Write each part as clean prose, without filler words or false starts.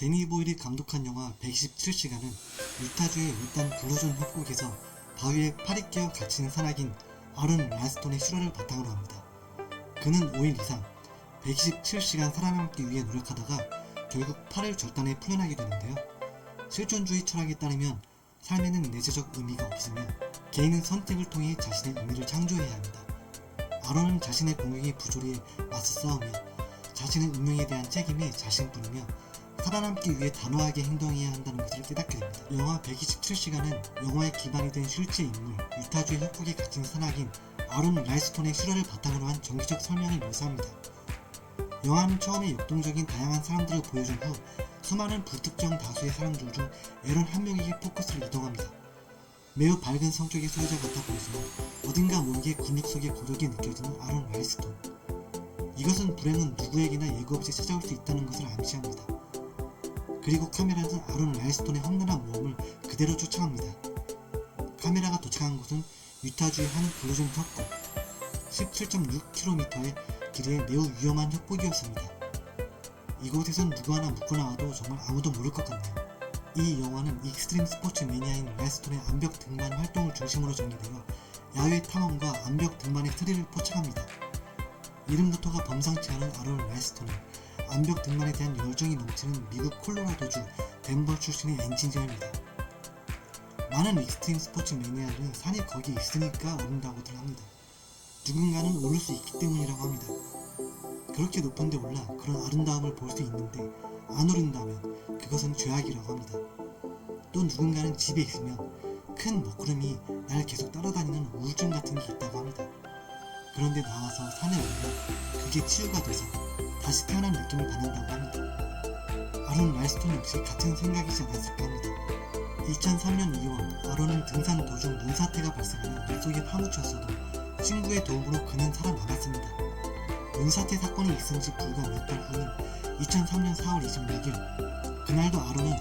데니 보일이 감독한 영화 127시간은 유타주의 울단 블루존 협곡에서 바위에 팔이 끼어 갇힌 산악인 아론 랄스톤의 실화를 바탕으로 합니다. 그는 5일 이상 127시간 살아남기 위해 노력하다가 결국 팔을 절단해 풀려나게 되는데요. 실존주의 철학에 따르면 삶에는 내재적 의미가 없으며 개인은 선택을 통해 자신의 의미를 창조해야 합니다. 아론은 자신의 공격의 부조리에 맞서 싸우며 자신의 운명에 대한 책임이 자신뿐이며 살아남기 위해 단호하게 행동해야 한다는 것을 깨닫게 됩니다. 영화 127시간은 영화에 기반이 된 실제 인물 유타주의 협곡에 갇힌 산악인 아론 랄스톤의 실화를 바탕으로 한 정기적 설명을 묘사합니다. 영화는 처음에 역동적인 다양한 사람들을 보여준 후 수많은 불특정 다수의 사람들 중 에런 한 명에게 포커스를 이동합니다. 매우 밝은 성격의 소유자 같아 보이지만 어딘가 모르게 근육 속의 고독이 느껴지는 아론 랄스톤. 이것은 불행은 누구에게나 예고 없이 찾아올 수 있다는 것을 암시합니다. 그리고 카메라는 아론 랄스톤의 험난한 모험을 그대로 쫓아갑니다. 카메라가 도착한 곳은 유타주의 한 블루존 협곡, 17.6km의 길이의 매우 위험한 협곡이었습니다. 이곳에선 누구 하나 묻고 나와도 정말 아무도 모를 것 같네요. 이 영화는 익스트림 스포츠 매니아인 랄스톤의 암벽 등반 활동을 중심으로 전개되어 야외 탐험과 암벽 등반의 스릴을 포착합니다. 이름부터가 범상치 않은 아론 랄스톤은 암벽 등반에 대한 열정이 넘치는 미국 콜로라도주 덴버 출신의 엔지니어입니다. 많은 익스트림 스포츠 매니아들은 산이 거기 있으니까 오른다고들 합니다. 누군가는 오를 수 있기 때문이라고 합니다. 그렇게 높은 데 올라 그런 아름다움을 볼 수 있는데 안 오른다면 그것은 죄악이라고 합니다. 또 누군가는 집에 있으면 큰 먹구름이 날 계속 따라다니는 우울증 같은 게 있다고 합니다. 그런데 나와서 산에 오르면 그게 치유가 돼서 다시 태어난 느낌을 받는다고 합니다. 아론 랄스톤 역시 같은 생각이지 않았을까 합니다. 2003년 2월 아론은 등산 도중 눈사태가 발생하여 물속에 파묻혔어도 친구의 도움으로 그는 살아남았습니다. 눈사태 사건이 있은 지 불과 몇 달 후인 2003년 4월 26일 그날도 아론은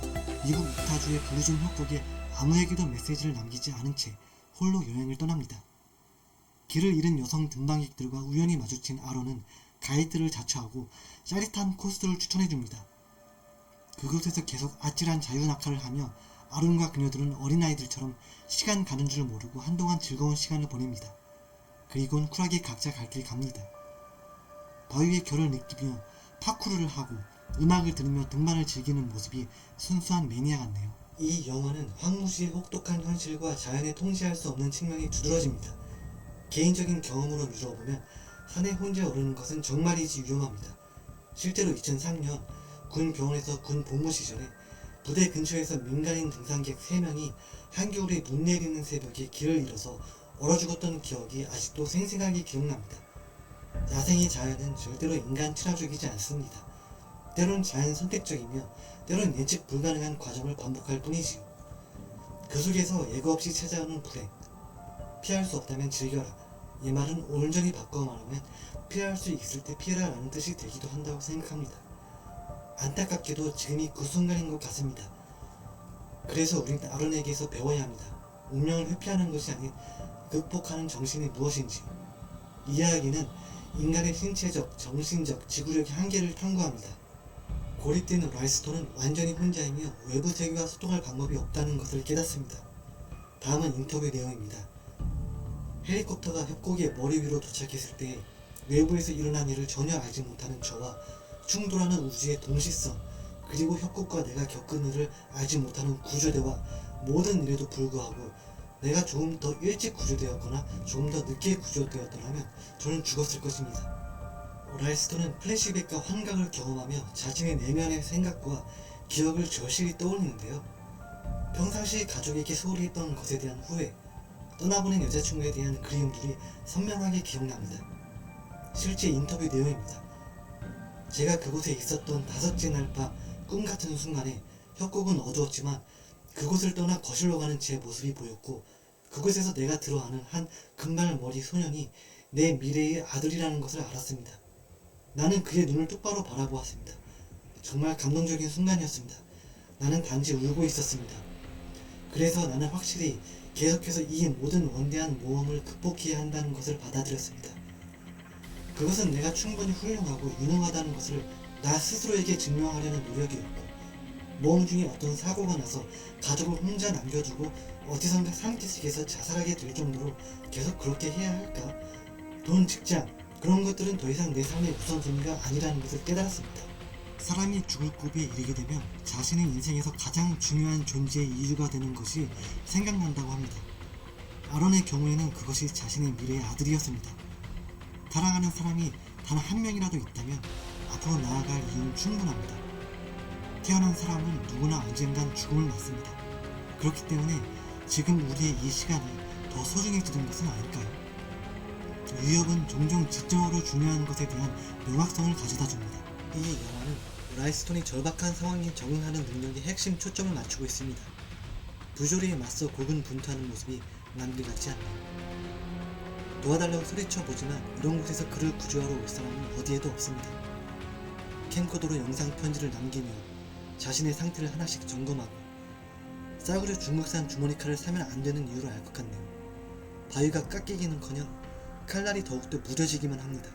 미국 유타주의 블루존 협곡에 아무에게도 메시지를 남기지 않은 채 홀로 여행을 떠납니다. 길을 잃은 여성 등반객들과 우연히 마주친 아론은 가이드를 자처하고 짜릿한 코스를 추천해줍니다. 그곳에서 계속 아찔한 자유낙하를 하며 아론과 그녀들은 어린아이들처럼 시간 가는 줄 모르고 한동안 즐거운 시간을 보냅니다. 그리고는 쿨하게 각자 갈 길 갑니다. 바위의 결을 느끼며 파쿠르를 하고 음악을 들으며 등반을 즐기는 모습이 순수한 매니아 같네요. 이 영화는 황무지의 혹독한 현실과 자연에 통제할 수 없는 측면이 두드러집니다. 개인적인 경험으로 미루어보면 산에 혼자 오르는 것은 정말이지 위험합니다. 실제로 2003년 군 병원에서 군 복무 시절에 부대 근처에서 민간인 등산객 3명이 한겨울에 눈 내리는 새벽에 길을 잃어서 얼어 죽었던 기억이 아직도 생생하게 기억납니다. 야생의 자연은 절대로 인간 친화적이지 않습니다. 때론 자연 선택적이며 때론 예측 불가능한 과정을 반복할 뿐이지요. 그 속에서 예고 없이 찾아오는 불행, 피할 수 없다면 즐겨라. 이 말은 온전히 바꿔 말하면 피할 수 있을 때 피해라 라는 뜻이 되기도 한다고 생각합니다. 안타깝게도 지금이 그 순간인 것 같습니다. 그래서 우리는 아론에게서 배워야 합니다. 운명을 회피하는 것이 아닌 극복하는 정신이 무엇인지. 이 이야기는 인간의 신체적, 정신적, 지구력의 한계를 탐구합니다. 고립된 랄스톤은 완전히 혼자이며 외부 세계와 소통할 방법이 없다는 것을 깨닫습니다. 다음은 인터뷰 내용입니다. 헬리콥터가 협곡의 머리 위로 도착했을 때 외부에서 일어난 일을 전혀 알지 못하는 저와 충돌하는 우주의 동시성, 그리고 협곡과 내가 겪은 일을 알지 못하는 구조대와 모든 일에도 불구하고 내가 조금 더 일찍 구조되었거나 조금 더 늦게 구조되었더라면 저는 죽었을 것입니다. 랄스톤은 플래시백과 환각을 경험하며 자신의 내면의 생각과 기억을 절실히 떠올리는데요. 평상시 가족에게 소홀히 했던 것에 대한 후회, 떠나보낸 여자친구에 대한 그리움들이 선명하게 기억납니다. 실제 인터뷰 내용입니다. 제가 그곳에 있었던 5째 날 밤 꿈같은 순간에 협곡은 어두웠지만 그곳을 떠나 거실로 가는 제 모습이 보였고 그곳에서 내가 들어가는 한 금발머리 소년이 내 미래의 아들이라는 것을 알았습니다. 나는 그의 눈을 똑바로 바라보았습니다. 정말 감동적인 순간이었습니다. 나는 단지 울고 있었습니다. 그래서 나는 확실히 계속해서 이 모든 원대한 모험을 극복해야 한다는 것을 받아들였습니다. 그것은 내가 충분히 훌륭하고 유능하다는 것을 나 스스로에게 증명하려는 노력이었고 모험 중에 어떤 사고가 나서 가족을 혼자 남겨두고 어디선가 산기슭에서 자살하게 될 정도로 계속 그렇게 해야 할까? 돈, 직장, 그런 것들은 더 이상 내 삶의 우선순위가 아니라는 것을 깨달았습니다. 사람이 죽을 고비에 이르게 되면 자신의 인생에서 가장 중요한 존재의 이유가 되는 것이 생각난다고 합니다. 아론의 경우에는 그것이 자신의 미래의 아들이었습니다. 사랑하는 사람이 단 한 명이라도 있다면 앞으로 나아갈 이유는 충분합니다. 태어난 사람은 누구나 언젠간 죽음을 맞습니다. 그렇기 때문에 지금 우리의 이 시간이 더 소중해지는 것은 아닐까요? 유역은 종종 지적으로 중요한 것에 대한 명확성을 가져다 줍니다. 이 영화는 라이스톤이 절박한 상황에 적응하는 능력에 핵심 초점을 맞추고 있습니다. 부조리에 맞서 고군분투하는 모습이 남들 같지 않네요. 도와달라고 소리쳐보지만 이런 곳에서 그를 구조하러 올 사람은 어디에도 없습니다. 캠코더로 영상 편지를 남기며 자신의 상태를 하나씩 점검하고 싸구려 중국산 주머니 칼을 사면 안 되는 이유를 알 것 같네요. 바위가 깎이기는커녕 칼날이 더욱더 무뎌지기만 합니다.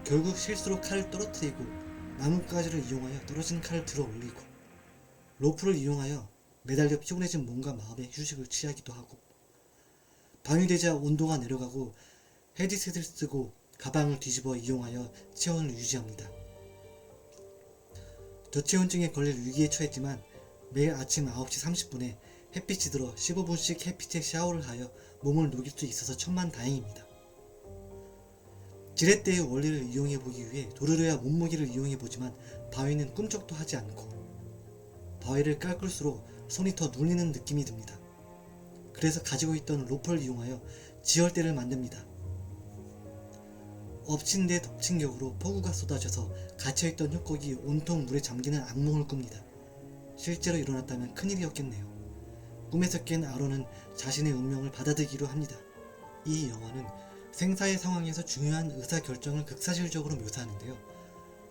결국 실수로 칼을 떨어뜨리고 나뭇가지를 이용하여 떨어진 칼을 들어 올리고 로프를 이용하여 매달려 피곤해진 몸과 마음의 휴식을 취하기도 하고 밤이 되자 온도가 내려가고 헤드셋을 쓰고 가방을 뒤집어 이용하여 체온을 유지합니다. 저체온증에 걸릴 위기에 처했지만 매일 아침 9시 30분에 햇빛이 들어 15분씩 햇빛에 샤워를 하여 몸을 녹일 수 있어서 천만다행입니다. 지렛대의 원리를 이용해보기 위해 도르르야 몸무게를 이용해보지만 바위는 꿈쩍도 하지 않고 바위를 깎을수록 손이 더 눌리는 느낌이 듭니다. 그래서 가지고 있던 로프를 이용하여 지혈대를 만듭니다. 엎친 데 덮친 격으로 폭우가 쏟아져서 갇혀있던 협곡이 온통 물에 잠기는 악몽을 꿉니다. 실제로 일어났다면 큰일이었겠네요. 꿈에서 깬 아론은 자신의 운명을 받아들이기로 합니다. 이 영화는 생사의 상황에서 중요한 의사결정을 극사실적으로 묘사하는데요.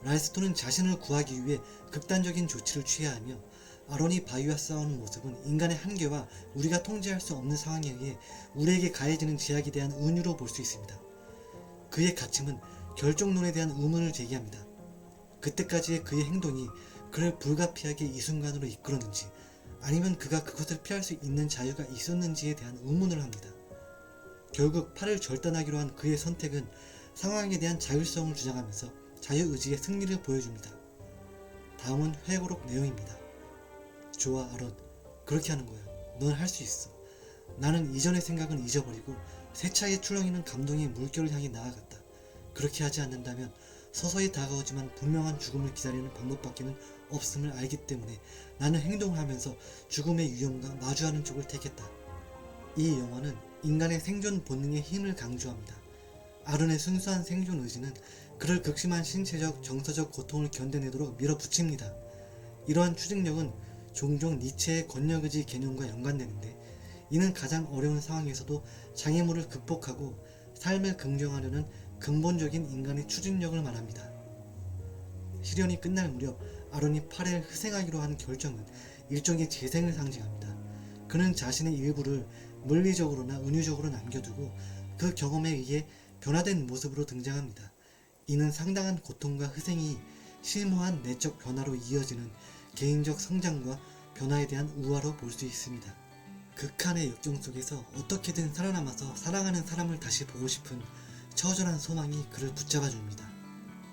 라이스톤은 자신을 구하기 위해 극단적인 조치를 취해야 하며 아론이 바위와 싸우는 모습은 인간의 한계와 우리가 통제할 수 없는 상황에 의해 우리에게 가해지는 제약에 대한 은유로 볼 수 있습니다. 그의 가침은 결정론에 대한 의문을 제기합니다. 그때까지의 그의 행동이 그를 불가피하게 이 순간으로 이끌었는지 아니면 그가 그것을 피할 수 있는 자유가 있었는지에 대한 의문을 합니다. 결국 팔을 절단하기로 한 그의 선택은 상황에 대한 자율성을 주장하면서 자유의지의 승리를 보여줍니다. 다음은 회고록 내용입니다. 좋아 아론, 그렇게 하는 거야. 넌 할 수 있어. 나는 이전의 생각은 잊어버리고 세차게 출렁이는 감동의 물결을 향해 나아갔다. 그렇게 하지 않는다면 서서히 다가오지만 분명한 죽음을 기다리는 방법밖에는 없음을 알기 때문에 나는 행동을 하면서 죽음의 위험과 마주하는 쪽을 택했다. 이 영화는 인간의 생존 본능의 힘을 강조합니다. 아론의 순수한 생존 의지는 그를 극심한 신체적, 정서적 고통을 견뎌내도록 밀어붙입니다. 이러한 추진력은 종종 니체의 권력의지 개념과 연관되는데 이는 가장 어려운 상황에서도 장애물을 극복하고 삶을 긍정하려는 근본적인 인간의 추진력을 말합니다. 시련이 끝날 무렵 아론이 팔에 희생하기로 한 결정은 일종의 재생을 상징합니다. 그는 자신의 일부를 물리적으로나 은유적으로 남겨두고 그 경험에 의해 변화된 모습으로 등장합니다. 이는 상당한 고통과 희생이 심오한 내적 변화로 이어지는 개인적 성장과 변화에 대한 우화로 볼 수 있습니다. 극한의 역경 속에서 어떻게든 살아남아서 사랑하는 사람을 다시 보고 싶은 처절한 소망이 그를 붙잡아 줍니다.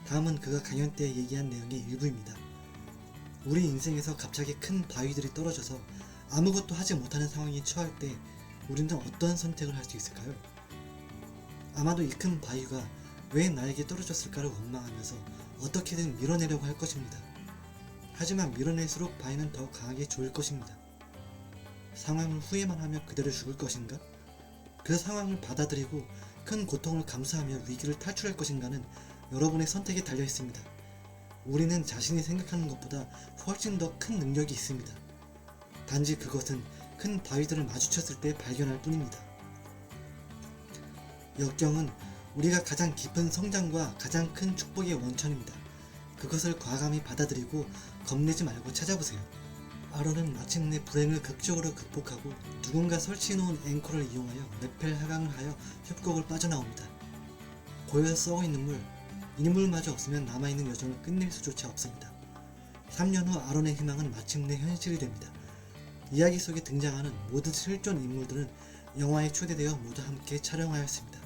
다음은 그가 강연 때 얘기한 내용의 일부입니다. 우리 인생에서 갑자기 큰 바위들이 떨어져서 아무것도 하지 못하는 상황에 처할 때 우리는 어떤 선택을 할 수 있을까요? 아마도 이 큰 바위가 왜 나에게 떨어졌을까를 원망하면서 어떻게든 밀어내려고 할 것입니다. 하지만 밀어낼수록 바위는 더 강하게 조일 것입니다. 상황을 후회만 하며 그대로 죽을 것인가? 그 상황을 받아들이고 큰 고통을 감수하며 위기를 탈출할 것인가는 여러분의 선택에 달려 있습니다. 우리는 자신이 생각하는 것보다 훨씬 더 큰 능력이 있습니다. 단지 그것은 큰 바위들을 마주쳤을 때 발견할 뿐입니다. 역경은 우리가 가장 깊은 성장과 가장 큰 축복의 원천입니다. 그것을 과감히 받아들이고 겁내지 말고 찾아보세요. 아론은 마침내 불행을 극적으로 극복하고 누군가 설치해놓은 앵커를 이용하여 레펠 하강을 하여 협곡을 빠져나옵니다. 고여 썩어있는 물, 이 물마저 없으면 남아있는 여정을 끝낼 수조차 없습니다. 3년 후 아론의 희망은 마침내 현실이 됩니다. 이야기 속에 등장하는 모든 실존 인물들은 영화에 초대되어 모두 함께 촬영하였습니다.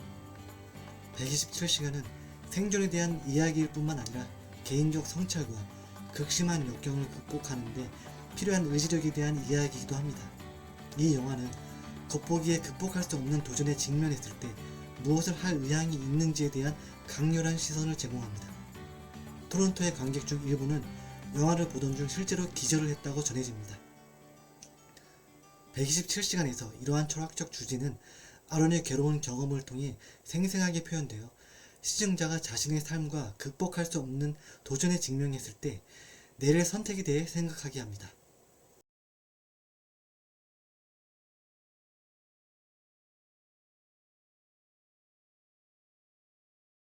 127시간은 생존에 대한 이야기일 뿐만 아니라 개인적 성찰과 극심한 역경을 극복하는 데 필요한 의지력에 대한 이야기이기도 합니다. 이 영화는 겉보기에 극복할 수 없는 도전에 직면했을 때 무엇을 할 의향이 있는지에 대한 강렬한 시선을 제공합니다. 토론토의 관객 중 일부는 영화를 보던 중 실제로 기절을 했다고 전해집니다. 127시간에서 이러한 철학적 주제는 아론의 괴로운 경험을 통해 생생하게 표현되어 시청자가 자신의 삶과 극복할 수 없는 도전에 직면했을 때 내릴 선택에 대해 생각하게 합니다.